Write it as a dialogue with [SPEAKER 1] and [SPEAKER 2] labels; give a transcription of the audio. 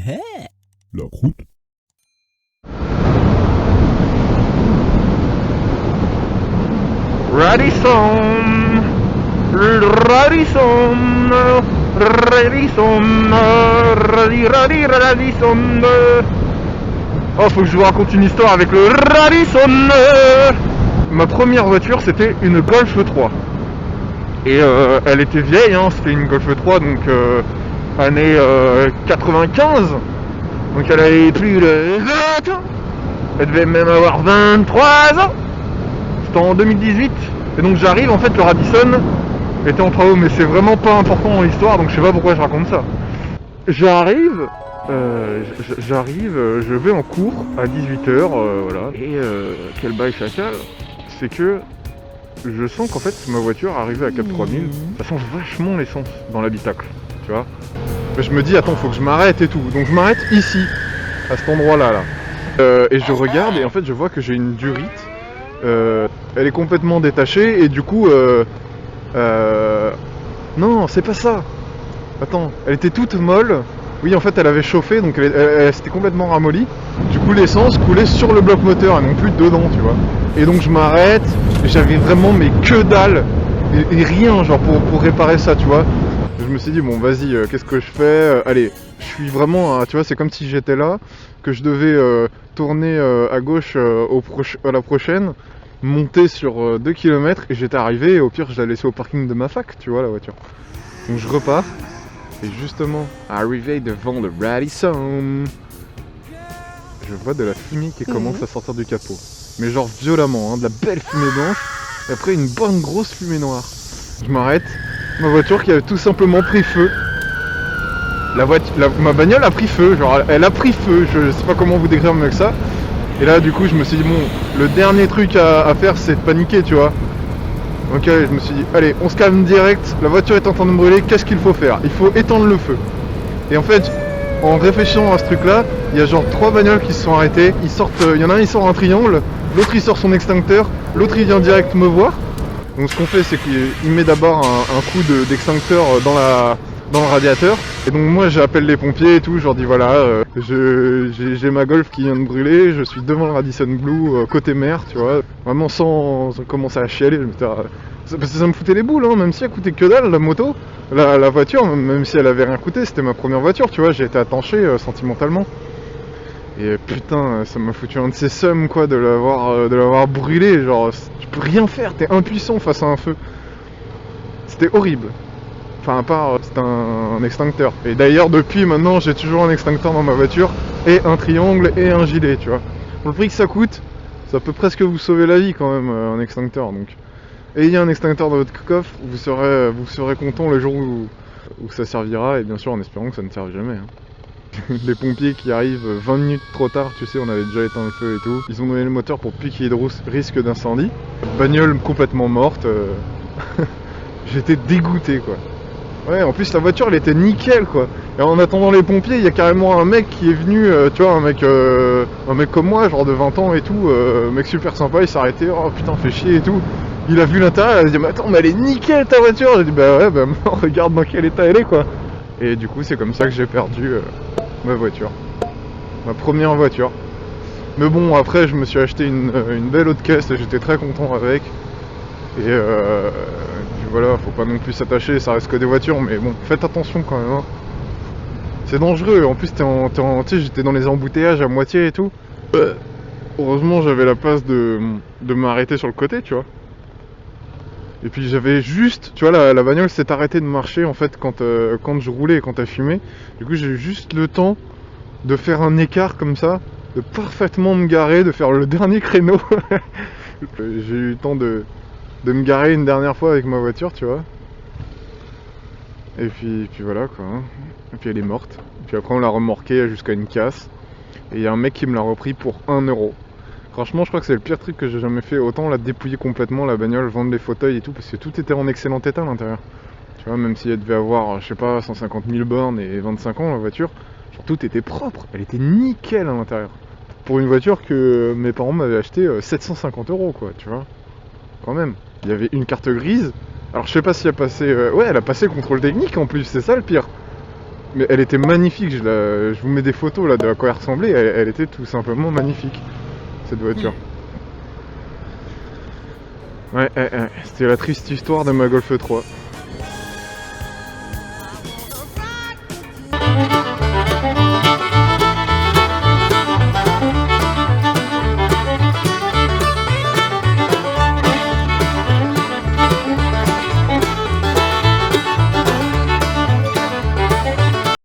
[SPEAKER 1] La croûte.
[SPEAKER 2] Radisson, Radisson, Radisson. Oh, faut que je vous raconte une histoire avec le Radisson. Ma première voiture, c'était une Golf 3. Et elle était vieille, hein, c'était une Golf 3, donc année 95. Donc elle avait plus de 20 ans. Elle devait même avoir 23 ans. C'était en 2018. Et donc j'arrive, en fait le Radisson était en travaux, mais c'est vraiment pas important dans l'histoire, donc je sais pas pourquoi je raconte ça. J'arrive, je vais en cours à 18h, voilà. Et quel bail chacal, c'est que je sens qu'en fait ma voiture arrivée à Cap 3000, ça sent vachement l'essence dans l'habitacle, tu vois. Je me dis attends, faut que je m'arrête et tout, donc je m'arrête ici, à cet endroit-là, là. Et je regarde et en fait je vois que j'ai une durite. Elle est complètement détachée et du coup non, c'est pas ça. Attends, elle était toute molle. Oui, en fait elle avait chauffé, donc elle s'était complètement ramollie. Du coup l'essence coulait sur le bloc moteur et non plus dedans, tu vois. Et donc je m'arrête et j'avais vraiment mais que dalle et rien genre pour réparer ça, tu vois. Je me suis dit bon vas-y, qu'est-ce que je fais, allez, je suis vraiment, tu vois, c'est comme si j'étais là, que je devais tourner à gauche à la prochaine, monter sur 2 km et j'étais arrivé et au pire je la laissais au parking de ma fac, tu vois, la voiture. Donc je repars et justement, arrivé devant le Radisson, je vois de la fumée qui commence à sortir du capot. Mais genre violemment, hein, de la belle fumée blanche et après une bonne grosse fumée noire. Je m'arrête, ma voiture qui a tout simplement pris feu. Ma bagnole a pris feu, genre elle a pris feu, je sais pas comment vous décrire mieux que ça. Et là du coup je me suis dit bon, le dernier truc à faire c'est de paniquer, tu vois. Donc je me suis dit allez, on se calme direct, la voiture est en train de brûler, qu'est-ce qu'il faut faire? Il faut éteindre le feu. Et en fait, en réfléchissant à ce truc là, il y a genre 3 bagnoles qui se sont arrêtées, ils sortent, il y en a un il sort un triangle, l'autre il sort son extincteur, l'autre il vient direct me voir. Donc ce qu'on fait c'est qu'il met d'abord un coup d'extincteur dans le radiateur. Et donc moi j'appelle les pompiers et tout, je leur dis voilà, j'ai ma Golf qui vient de brûler, je suis devant le Radisson Blu, côté mer, tu vois. Vraiment sans commencer à chialer, parce que ça me foutait les boules, hein, même si elle coûtait que dalle, la moto, la voiture, même si elle avait rien coûté, c'était ma première voiture, tu vois, j'ai été attaché sentimentalement. Et putain, ça m'a foutu un de ces seums quoi, de l'avoir brûlé, genre tu peux rien faire, t'es impuissant face à un feu. C'était horrible. Enfin à part, c'était un extincteur. Et d'ailleurs depuis maintenant j'ai toujours un extincteur dans ma voiture, et un triangle et un gilet, tu vois. Pour le prix que ça coûte, ça peut presque vous sauver la vie quand même, un extincteur. Donc ayez un extincteur dans votre coffre, vous serez content le jour où ça servira, et bien sûr en espérant que ça ne serve jamais, hein. Les pompiers qui arrivent 20 minutes trop tard, tu sais, on avait déjà éteint le feu et tout. Ils ont donné le moteur pour plus qu'il y ait de risque d'incendie. Bagnole complètement morte. J'étais dégoûté quoi. Ouais, en plus la voiture elle était nickel quoi. Et en attendant les pompiers, il y a carrément un mec qui est venu, tu vois, un mec comme moi, genre de 20 ans et tout, mec super sympa, il s'est arrêté, oh putain fait chier et tout. Il a vu l'intérieur, il a dit mais attends mais elle est nickel ta voiture. J'ai dit bah ouais, bah regarde dans quel état elle est quoi. Et du coup c'est comme ça que j'ai perdu ma voiture. Ma première voiture. Mais bon après je me suis acheté une belle haute caisse et j'étais très content avec. Et puis voilà, faut pas non plus s'attacher, ça reste que des voitures, mais bon, faites attention quand même, hein. C'est dangereux, en plus tu sais, j'étais dans les embouteillages à moitié et tout. Heureusement j'avais la place de m'arrêter sur le côté, tu vois. Et puis j'avais juste, tu vois, la bagnole s'est arrêtée de marcher en fait quand je roulais et quand elle fumait. Du coup j'ai eu juste le temps de faire un écart comme ça, de parfaitement me garer, de faire le dernier créneau. J'ai eu le temps de me garer une dernière fois avec ma voiture, tu vois. Et puis voilà quoi, hein. Et puis elle est morte. Et puis après on l'a remorquée jusqu'à une casse. Et il y a un mec qui me l'a repris pour 1 euro. Franchement je crois que c'est le pire truc que j'ai jamais fait. Autant la dépouiller complètement la bagnole, vendre les fauteuils et tout, parce que tout était en excellent état à l'intérieur. Tu vois, même si elle devait avoir, je sais pas, 150 000 bornes et 25 ans la voiture, genre, tout était propre, elle était nickel à l'intérieur. Pour une voiture que mes parents m'avaient acheté 750 € quoi, tu vois. Quand même. Il y avait une carte grise. Alors je sais pas si elle passait... ouais, elle a passé le contrôle technique en plus, c'est ça le pire. Mais elle était magnifique, je vous mets des photos là de à quoi elle ressemblait, elle était tout simplement magnifique, cette voiture. Ouais, c'était la triste histoire de ma Golf 3.